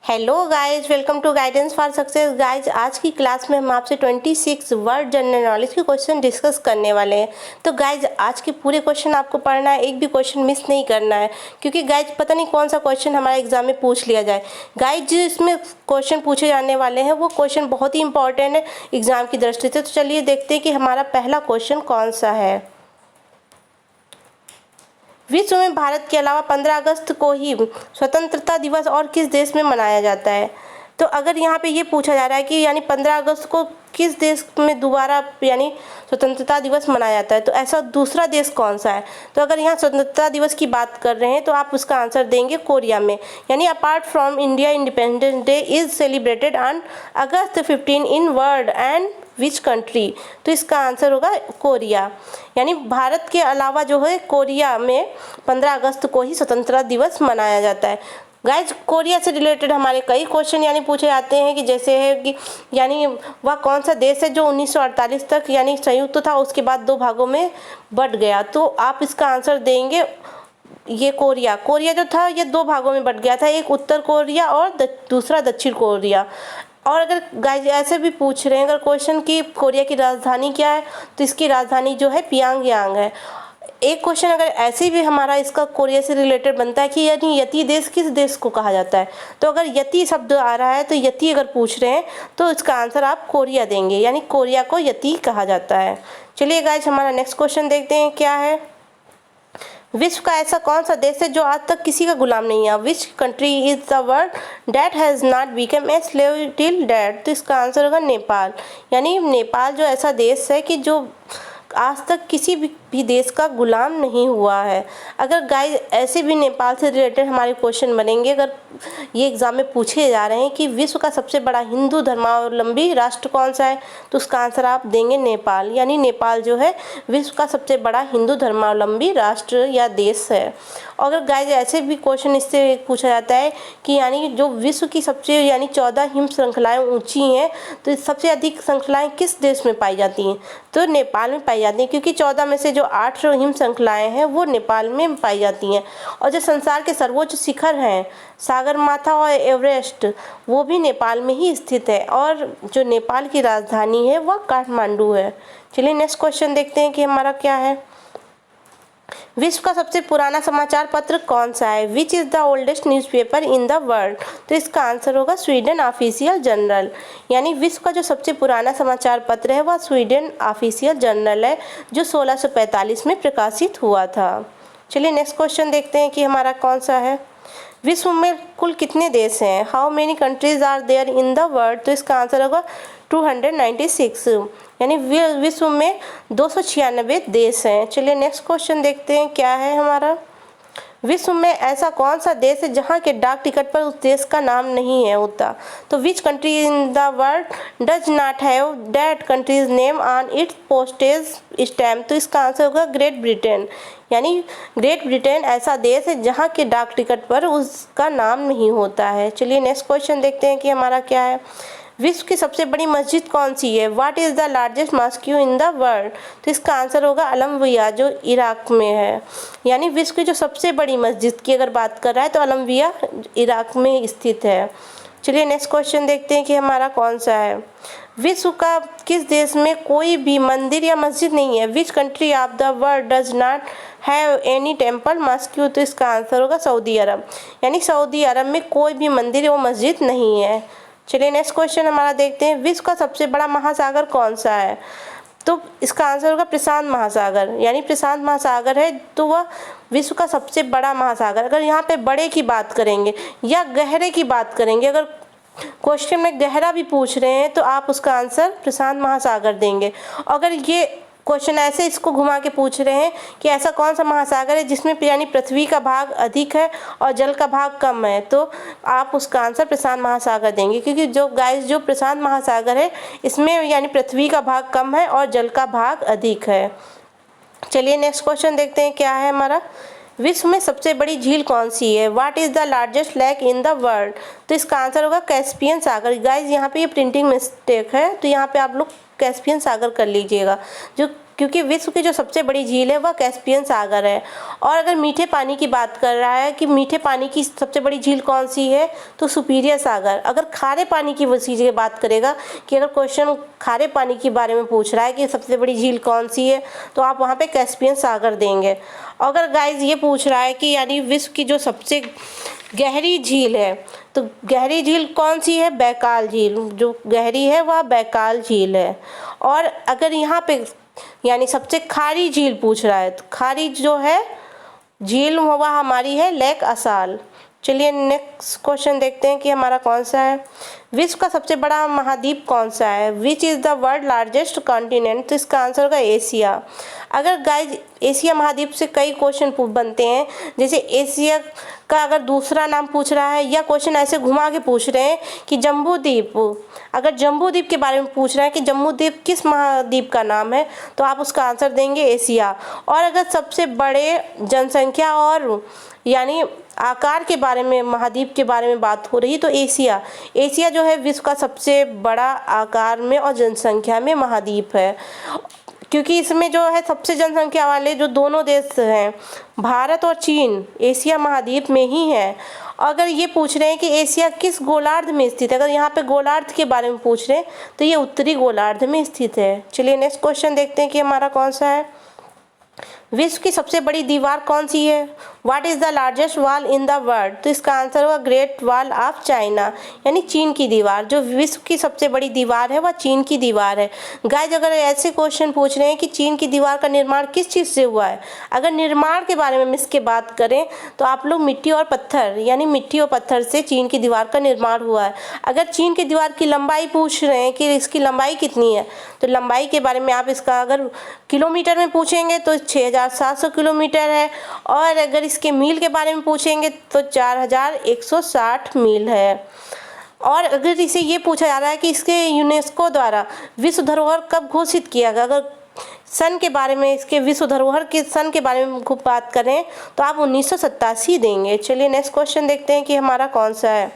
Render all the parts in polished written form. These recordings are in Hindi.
Hello guys, welcome to guidance for success. Guys, आज की क्लास में हम आपसे 26 वर्ड जनरल नॉलेज के क्वेश्चन डिस्कस करने वाले हैं। तो गाइज, आज के पूरे क्वेश्चन आपको पढ़ना है, एक भी क्वेश्चन मिस नहीं करना है, क्योंकि गाइज पता नहीं कौन सा क्वेश्चन हमारे एग्जाम में पूछ लिया जाए। गाइज, जो इसमें क्वेश्चन पूछे जाने वाले हैं वो क्वेश्चन बहुत ही इंपॉर्टेंट है एग्जाम की दृष्टि से। तो चलिए देखते हैं कि हमारा पहला क्वेश्चन कौन सा है। विश्व में भारत के अलावा 15 अगस्त को ही स्वतंत्रता दिवस और किस देश में मनाया जाता है। तो अगर यहाँ पे ये पूछा जा रहा है कि यानी 15 अगस्त को किस देश में दोबारा यानी स्वतंत्रता दिवस मनाया जाता है, तो ऐसा दूसरा देश कौन सा है। तो अगर यहाँ स्वतंत्रता दिवस की बात कर रहे हैं तो आप उसका आंसर देंगे कोरिया में। यानी apart from India independence day is celebrated on August 15 in world and which country. तो इसका आंसर होगा कोरिया। यानी भारत के अलावा जो है कोरिया में 15 अगस्त को ही स्वतंत्रता दिवस मनाया जाता है। गाइज, कोरिया से रिलेटेड हमारे कई क्वेश्चन यानी पूछे जाते हैं कि जैसे है कि यानी वह कौन सा देश है जो 1948 तक यानी संयुक्त था, उसके बाद 2 भागों में बट गया। तो आप इसका आंसर देंगे ये कोरिया। कोरिया जो था ये 2 भागों में बट गया था, एक उत्तर कोरिया और दूसरा दक्षिण कोरिया। और अगर गाइज ऐसे भी पूछ रहे हैं अगर क्वेश्चन की कोरिया की राजधानी क्या है, तो इसकी राजधानी जो है प्योंगयांग है। एक क्वेश्चन अगर ऐसे भी हमारा इसका कोरिया से रिलेटेड बनता है कि यानी यति देश किस देश को कहा जाता है। तो अगर यति शब्द आ रहा है तो यति अगर पूछ रहे हैं तो इसका आंसर आप कोरिया देंगे, यानी कोरिया को यति कहा जाता है। चलिए गाइज, हमारा नेक्स्ट क्वेश्चन देखते हैं क्या है। विश्व का ऐसा कौन सा देश है जो आज तक किसी का गुलाम नहीं है। Which country is the world that has not become a slave till date. तो इसका आंसर होगा नेपाल। यानी नेपाल जो ऐसा देश है कि जो आज तक किसी भी देश का गुलाम नहीं हुआ है। अगर गाइस ऐसे भी नेपाल से रिलेटेड हमारे क्वेश्चन बनेंगे, अगर ये एग्जाम में पूछे जा रहे हैं कि विश्व का सबसे बड़ा हिंदू धर्मावलंबी राष्ट्र कौन सा है, तो उसका आंसर आप देंगे नेपाल। यानी नेपाल जो है विश्व का सबसे बड़ा हिंदू धर्मावलंबी राष्ट्र या देश है। और अगर गाइस ऐसे भी क्वेश्चन इससे पूछा जाता है कि यानी जो विश्व की सबसे यानी 14 हिम श्रृंखलाएँ ऊँची हैं, तो सबसे अधिक श्रृंखलाएँ किस देश में पाई जाती हैं, तो नेपाल में पाई जाती हैं, क्योंकि 14 में से जो 8 हिम श्रृंखलाएँ हैं वो नेपाल में पाई जाती हैं। और जो संसार के सर्वोच्च शिखर हैं सागरमाथा और एवरेस्ट, वो भी नेपाल में ही स्थित है। और जो नेपाल की राजधानी है वह काठमांडू है। चलिए नेक्स्ट क्वेश्चन देखते हैं कि हमारा क्या है। विश्व का सबसे पुराना समाचार पत्र कौन सा है। Which is the oldest newspaper in the world. तो इसका आंसर होगा स्वीडन ऑफिशियल जर्नल। यानी विश्व का जो सबसे पुराना समाचार पत्र है वह स्वीडन ऑफिशियल जर्नल है, जो 1645 में प्रकाशित हुआ था। चलिए नेक्स्ट क्वेश्चन देखते हैं कि हमारा कौन सा है। विश्व में कुल कितने देश हैं। How many countries are there in the world. तो इसका आंसर होगा 296। यानी विश्व में 296 देश हैं। चलिए नेक्स्ट क्वेश्चन देखते हैं क्या है हमारा। विश्व में ऐसा कौन सा देश है जहाँ के डाक टिकट पर उस देश का नाम नहीं है होता। तो विच country in the world does not have that countries name on it's postage stamp. तो इसका आंसर होगा ग्रेट ब्रिटेन। यानी ग्रेट ब्रिटेन ऐसा देश है जहाँ के डाक टिकट पर उसका नाम नहीं होता है। चलिए नेक्स्ट क्वेश्चन देखते हैं कि हमारा क्या है। विश्व की सबसे बड़ी मस्जिद कौन सी है। What is the largest mosque in the world. तो इसका आंसर होगा अलमविया, जो इराक में है। यानी विश्व की जो सबसे बड़ी मस्जिद की अगर बात कर रहा है तो अलमविया इराक में स्थित है। चलिए नेक्स्ट क्वेश्चन देखते हैं कि हमारा कौन सा है। विश्व का किस देश में कोई भी मंदिर या मस्जिद नहीं है। Which country of the world does not have any temple mosque. तो इसका आंसर होगा सऊदी अरब। यानी सऊदी अरब में कोई भी मंदिर या मस्जिद नहीं है। चलिए नेक्स्ट क्वेश्चन हमारा देखते हैं। विश्व का सबसे बड़ा महासागर कौन सा है। तो इसका आंसर होगा प्रशांत महासागर। यानी प्रशांत महासागर है तो वह विश्व का सबसे बड़ा महासागर। अगर यहाँ पे बड़े की बात करेंगे या गहरे की बात करेंगे, अगर क्वेश्चन में गहरा भी पूछ रहे हैं तो आप उसका आंसर प्रशांत महासागर देंगे। अगर ये क्वेश्चन ऐसे इसको घुमा के पूछ रहे हैं कि ऐसा कौन सा महासागर है जिसमें यानी पृथ्वी का भाग अधिक है और जल का भाग कम है, तो आप उसका आंसर प्रशांत महासागर देंगे, क्योंकि जो प्रशांत महासागर है इसमें यानी पृथ्वी का भाग कम है और जल का भाग अधिक है। चलिए नेक्स्ट क्वेश्चन देखते हैं क्या है हमारा। विश्व में सबसे बड़ी झील कौन सी है। What is the largest lake in the world. तो इसका आंसर होगा कैस्पियन सागर। गाइज यहाँ पे ये प्रिंटिंग मिस्टेक है, तो यहाँ पे आप लोग कैस्पियन सागर कर लीजिएगा। जो क्योंकि विश्व की जो सबसे बड़ी झील है वह कैस्पियन सागर है। और अगर मीठे पानी की बात कर रहा है कि मीठे पानी की सबसे बड़ी झील कौन सी है, तो सुपीरियर सागर। अगर खारे पानी की वो चीज़ बात करेगा कि अगर क्वेश्चन खारे पानी के बारे में पूछ रहा है कि सबसे बड़ी झील कौन सी है, तो आप वहाँ पे कैस्पियन सागर देंगे। अगर गाइज ये पूछ रहा है कि यानी विश्व की जो सबसे गहरी झील है, तो गहरी झील कौन सी है, बैकाल झील। जो गहरी है वह बैकाल झील है। और अगर यहाँ पे यानी सबसे खारी झील पूछ रहा है, तो खारी जो है झील वह हमारी है लेक असाल। चलिए नेक्स्ट क्वेश्चन देखते हैं कि हमारा कौन सा है। विश्व का सबसे बड़ा महाद्वीप कौन सा है, which is the world largest continent. तो इसका आंसर होगा एशिया। अगर गाइज एशिया महाद्वीप से कई क्वेश्चन बनते हैं, जैसे एशिया का अगर दूसरा नाम पूछ रहा है, या क्वेश्चन ऐसे घुमा के पूछ रहे हैं कि जम्बू द्वीप, अगर जम्बू द्वीप के बारे में पूछ रहे हैं कि जम्बू द्वीप किस महाद्वीप का नाम है, तो आप उसका आंसर देंगे एशिया। और अगर सबसे बड़े जनसंख्या और यानी आकार के बारे में, महाद्वीप के बारे में बात हो रही, तो एशिया। एशिया जो है विश्व का सबसे बड़ा आकार में और जनसंख्या में महाद्वीप है, क्योंकि इसमें जो है सबसे जनसंख्या वाले जो दोनों देश हैं, भारत और चीन, एशिया महाद्वीप में ही है। अगर ये पूछ रहे हैं कि एशिया किस गोलार्ध में स्थित है, अगर यहाँ पे गोलार्ध के बारे में पूछ रहे हैं, तो ये उत्तरी गोलार्ध में स्थित है। चलिए नेक्स्ट क्वेश्चन देखते हैं कि हमारा कौन सा है। विश्व की सबसे बड़ी दीवार कौन सी है, what is the largest wall in the world. तो इसका आंसर होगा ग्रेट वॉल ऑफ चाइना, यानी चीन की दीवार। जो विश्व की सबसे बड़ी दीवार है वह चीन की दीवार है। गाइज अगर ऐसे क्वेश्चन पूछ रहे हैं कि चीन की दीवार का निर्माण किस चीज़ से हुआ है, अगर निर्माण के बारे में हम इसके बात करें, तो आप लोग मिट्टी और पत्थर, यानी मिट्टी और पत्थर से चीन की दीवार का निर्माण हुआ है। अगर चीन की दीवार की लंबाई पूछ रहे हैं कि इसकी लंबाई कितनी है, तो लंबाई के बारे में आप इसका अगर किलोमीटर में पूछेंगे तो 6700 किलोमीटर है। और अगर इसके मील के बारे में पूछेंगे तो 4160 मील है। और अगर इसे ये पूछा जा रहा है कि इसके यूनेस्को द्वारा विश्व धरोहर कब घोषित किया गया, अगर सन के बारे में, इसके विश्व धरोहर के सन के बारे में खूब बात करें, तो आप 1987 देंगे। चलिए नेक्स्ट क्वेश्चन देखते हैं कि हमारा कौन सा है।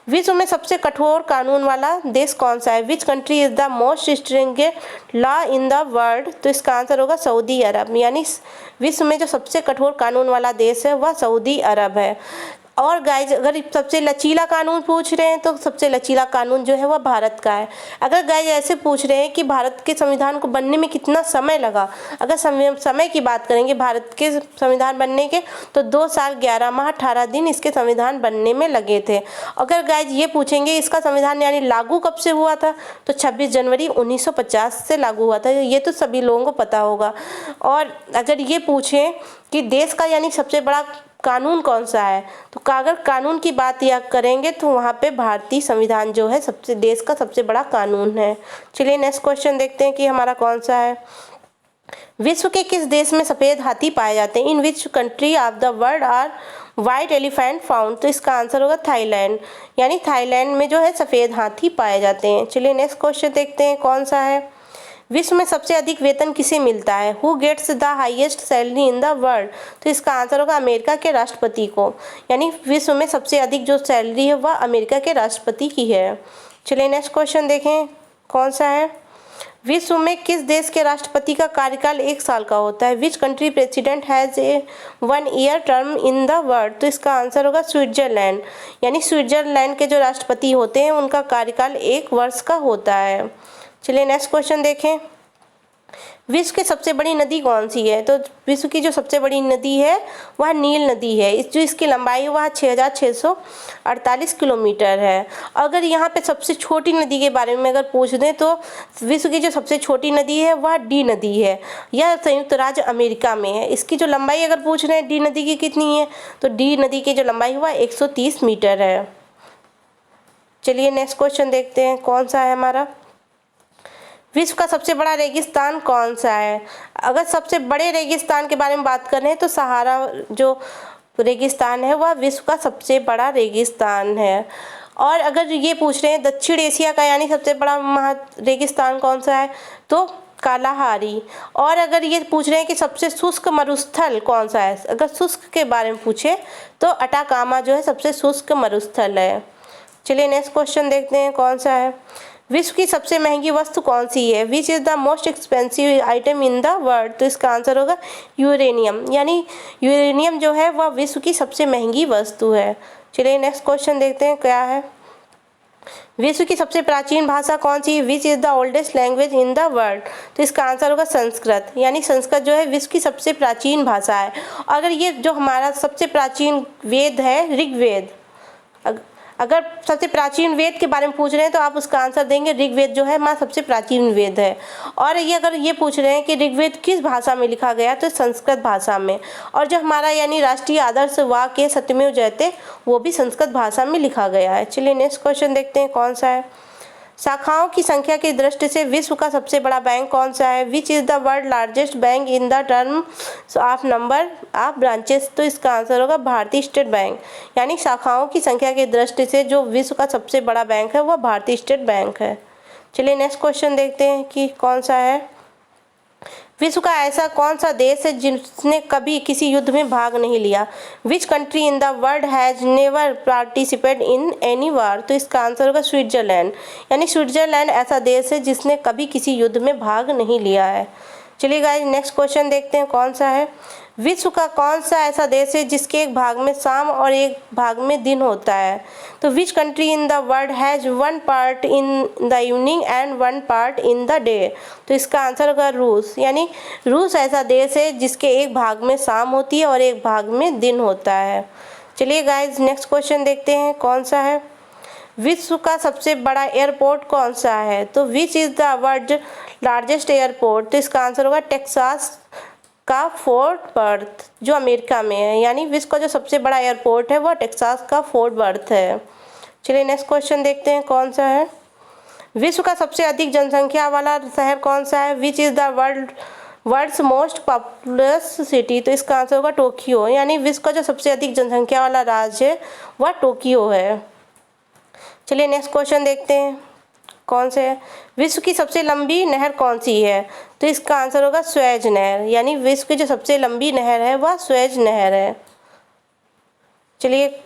विश्व में सबसे कठोर कानून वाला देश कौन सा है, which country is the most stringent law in the world. तो इसका आंसर होगा सऊदी अरब, यानी विश्व में जो सबसे कठोर कानून वाला देश है वह सऊदी अरब है। और गाइज अगर सबसे लचीला कानून पूछ रहे हैं, तो सबसे लचीला कानून जो है वह भारत का है। अगर गाइज ऐसे पूछ रहे हैं कि भारत के संविधान को बनने में कितना समय लगा, अगर समय की बात करेंगे भारत के संविधान बनने के, तो 2 साल 11 माह 18 दिन इसके संविधान बनने में लगे थे। अगर गाइज ये पूछेंगे इसका संविधान यानी लागू कब से हुआ था, तो 26 जनवरी 1950 से लागू हुआ था। ये तो सभी लोगों को पता होगा। और अगर ये पूछें कि देश का यानी सबसे बड़ा कानून कौन सा है, तो अगर कानून की बात या करेंगे तो वहाँ पे भारतीय संविधान जो है सबसे देश का सबसे बड़ा कानून है। चलिए नेक्स्ट क्वेश्चन देखते हैं कि हमारा कौन सा है। विश्व के किस देश में सफ़ेद हाथी पाए जाते हैं, in which country of the world are white elephant found. तो इसका आंसर होगा थाईलैंड, यानी थाईलैंड में जो है सफ़ेद हाथी पाए जाते हैं। चलिए नेक्स्ट क्वेश्चन देखते हैं कौन सा है। विश्व में सबसे अधिक वेतन किसे मिलता है, who gets the highest salary in the world. तो इसका आंसर होगा अमेरिका के राष्ट्रपति को, यानी विश्व में सबसे अधिक जो सैलरी है वह अमेरिका के राष्ट्रपति की है। चलिए नेक्स्ट क्वेश्चन देखें कौन सा है। विश्व में किस देश के राष्ट्रपति का कार्यकाल 1 साल का होता है, which country president has a 1 year term in the world. तो इसका आंसर होगा स्विट्जरलैंड, यानी स्विट्जरलैंड के जो राष्ट्रपति होते हैं उनका कार्यकाल 1 वर्ष का होता है। चलिए नेक्स्ट क्वेश्चन देखें। विश्व की सबसे बड़ी नदी कौन सी है, तो विश्व की जो सबसे बड़ी नदी है वह नील नदी है। जो इसकी लंबाई है वह 6648 किलोमीटर है। अगर यहाँ पे सबसे छोटी नदी के बारे में अगर पूछ दें, तो विश्व की जो सबसे छोटी नदी है वह डी नदी है, यह संयुक्त राज्य अमेरिका में है। इसकी जो लंबाई अगर पूछ रहे हैं डी नदी की कितनी है, तो डी नदी की जो लंबाई हुआ 130 मीटर है। चलिए नेक्स्ट क्वेश्चन देखते हैं कौन सा है हमारा। विश्व का सबसे बड़ा रेगिस्तान कौन सा है, अगर सबसे बड़े रेगिस्तान के बारे में बात कर रहे हैं, तो सहारा जो रेगिस्तान है वह विश्व का सबसे बड़ा रेगिस्तान है। और अगर ये पूछ रहे हैं दक्षिण एशिया का यानी सबसे बड़ा रेगिस्तान कौन सा है, तो कालाहारी। और अगर ये पूछ रहे हैं कि सबसे शुष्क मरुस्थल कौन सा है, अगर शुष्क के बारे में पूछे तो अटाकामा जो है सबसे शुष्क मरुस्थल है। चलिए नेक्स्ट क्वेश्चन देखते हैं कौन सा है। विश्व की सबसे महंगी वस्तु कौन सी है? Which is the most expensive item in the world? तो इसका आंसर होगा यूरेनियम, यानी यूरेनियम जो है वह विश्व की सबसे महंगी वस्तु है। चलिए नेक्स्ट क्वेश्चन देखते हैं क्या है। विश्व की सबसे प्राचीन भाषा कौन सी है? Which is the oldest language in the world? तो इसका आंसर होगा संस्कृत, यानी संस्कृत जो है विश्व की सबसे प्राचीन भाषा है। अगर ये जो हमारा सबसे प्राचीन वेद है ऋग्वेद, अगर सबसे प्राचीन वेद के बारे में पूछ रहे हैं तो आप उसका आंसर देंगे ऋग्वेद जो है हमारा सबसे प्राचीन वेद है। और ये अगर ये पूछ रहे हैं कि ऋग्वेद किस भाषा में लिखा गया तो संस्कृत भाषा में। और जो हमारा यानी राष्ट्रीय आदर्श वाक्य सत्यमेव जयते वो भी संस्कृत भाषा में लिखा गया है। चलिए नेक्स्ट क्वेश्चन देखते हैं कौन सा है। शाखाओं की संख्या की दृष्टि से विश्व का सबसे बड़ा बैंक कौन सा है? Which is the world largest bank in the terms of number of branches? तो इसका आंसर होगा भारतीय स्टेट बैंक, यानी शाखाओं की संख्या की दृष्टि से जो विश्व का सबसे बड़ा बैंक है वह भारतीय स्टेट बैंक है। चलिए नेक्स्ट क्वेश्चन देखते हैं कि कौन सा है। विश्व का ऐसा कौन सा देश है जिसने कभी किसी युद्ध में भाग नहीं लिया? Which country in the world has never participate in any war? तो इसका आंसर होगा स्विट्जरलैंड, यानी स्विट्जरलैंड ऐसा देश है जिसने कभी किसी युद्ध में भाग नहीं लिया है। चलिए गाइस नेक्स्ट क्वेश्चन देखते हैं कौन सा है। विश्व का कौन सा ऐसा देश है जिसके एक भाग में शाम और एक भाग में दिन होता है? तो विच country in the world has one part in the evening and one part in the day? तो इसका आंसर होगा रूस, यानी रूस ऐसा देश है जिसके एक भाग में शाम होती है और एक भाग में दिन होता है। चलिए गाइज नेक्स्ट क्वेश्चन देखते हैं कौन सा है। विश्व का सबसे बड़ा एयरपोर्ट कौन सा है? तो which is the world largest airport? तो इसका आंसर होगा टेक्सास का फोर्ट बर्थ जो अमेरिका में है, यानी विश्व का जो सबसे बड़ा एयरपोर्ट है वह टेक्सास का फोर्ट बर्थ है। चलिए नेक्स्ट क्वेश्चन देखते हैं कौन सा है। विश्व का सबसे अधिक जनसंख्या वाला शहर कौन सा है? Which is the world's most populous city? तो इसका आंसर होगा टोक्यो, यानी विश्व का जो सबसे अधिक जनसंख्या वाला राज्य है वह टोक्यो है। चलिए नेक्स्ट क्वेश्चन देखते हैं कौन से है। विश्व की सबसे लंबी नहर कौन सी है? तो इसका आंसर होगा स्वेज नहर, यानी विश्व की जो सबसे लंबी नहर है वह स्वेज नहर है। चलिए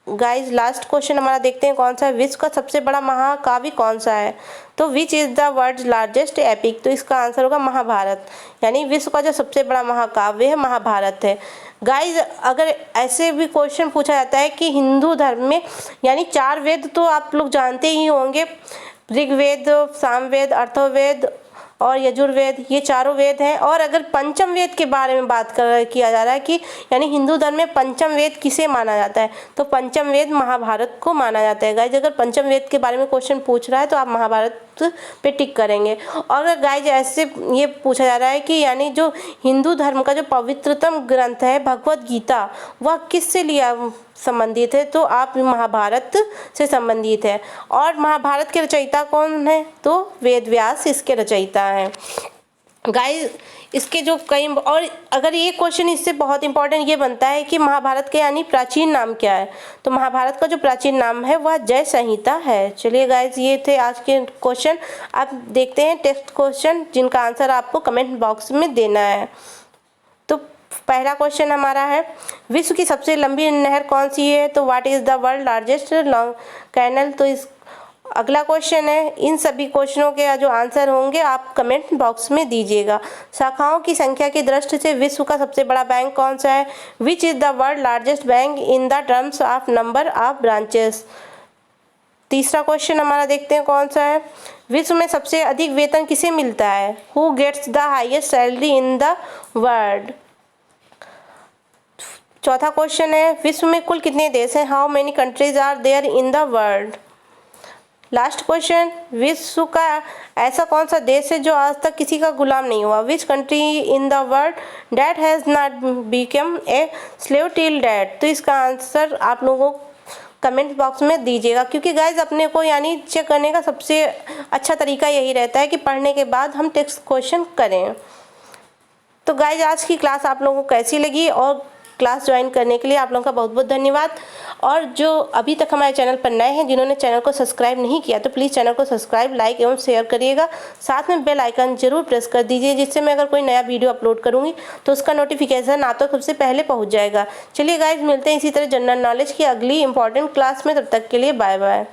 गाइस लास्ट क्वेश्चन हमारा देखते हैं कौन सा है। विश्व का सबसे बड़ा महाकाव्य कौन सा है? तो which is the world's largest epic? तो इसका आंसर होगा महाभारत, यानी विश्व का जो सबसे बड़ा महाकाव्य है महाभारत है। गाइज अगर ऐसे भी क्वेश्चन पूछा जाता है कि हिंदू धर्म में यानी 4 वेद तो आप लोग जानते ही होंगे, ऋग्वेद, सामवेद, अथर्ववेद और यजुर्वेद, ये चारों वेद हैं। और अगर पंचम वेद के बारे में बात किया जा रहा है कि यानी हिंदू धर्म में पंचम वेद किसे माना जाता है, तो पंचम वेद महाभारत को माना जाता है। गाइज अगर पंचम वेद के बारे में क्वेश्चन पूछ रहा है तो आप महाभारत पे टिक करेंगे। और अगर गाइज ऐसे ये पूछा जा रहा है कि यानी जो हिंदू धर्म का जो पवित्रतम ग्रंथ है भगवत गीता वह किससे लिया संबंधित है, तो आप महाभारत से संबंधित है। और महाभारत के रचयिता कौन है? तो वेद व्यास इसके रचयिता हैं। गाइज इसके जो कई और अगर ये क्वेश्चन इससे बहुत इंपॉर्टेंट ये बनता है कि महाभारत के यानी प्राचीन नाम क्या है, तो महाभारत का जो प्राचीन नाम है वह जय संहिता है। चलिए गाइज ये थे आज के क्वेश्चन। आप देखते हैं टेक्स्ट क्वेश्चन जिनका आंसर आपको कमेंट बॉक्स में देना है। तो पहला क्वेश्चन हमारा है विश्व की सबसे लंबी नहर कौन सी है? तो what is the world largest long canal? तो इस अगला क्वेश्चन है इन सभी क्वेश्चनों के जो आंसर होंगे आप कमेंट बॉक्स में दीजिएगा। शाखाओं की संख्या की दृष्टि से विश्व का सबसे बड़ा बैंक कौन सा है? Which is the world largest bank in the terms of number of branches? तीसरा क्वेश्चन हमारा देखते हैं कौन सा है। विश्व में सबसे अधिक वेतन किसे मिलता है? Who gets the highest salary in the world? चौथा क्वेश्चन है विश्व में कुल कितने देश हैं? How many countries are there in the world? Last question विश्व का ऐसा कौन सा देश है जो आज तक किसी का गुलाम नहीं हुआ? विच country in the world that has not become a slave till that? तो इसका आंसर आप लोगों को कमेंट बॉक्स में दीजिएगा, क्योंकि गाइज अपने को यानी चेक करने का सबसे अच्छा तरीका यही रहता है कि पढ़ने के बाद हम टेक्स्ट क्वेश्चन करें। तो गाइज आज की क्लास आप लोगों को कैसी लगी और क्लास ज्वाइन करने के लिए आप लोगों का बहुत बहुत धन्यवाद। और जो अभी तक हमारे चैनल पर नए हैं जिन्होंने चैनल को सब्सक्राइब नहीं किया तो प्लीज़ चैनल को सब्सक्राइब, लाइक एवं शेयर करिएगा। साथ में बेल आइकन जरूर प्रेस कर दीजिए जिससे मैं अगर कोई नया वीडियो अपलोड करूँगी तो उसका नोटिफिकेशन आप तक सबसे पहले पहुँच जाएगा। चलिए गाइज मिलते हैं इसी तरह जनरल नॉलेज की अगली इंपॉर्टेंट क्लास में, तब तक के लिए बाय बाय।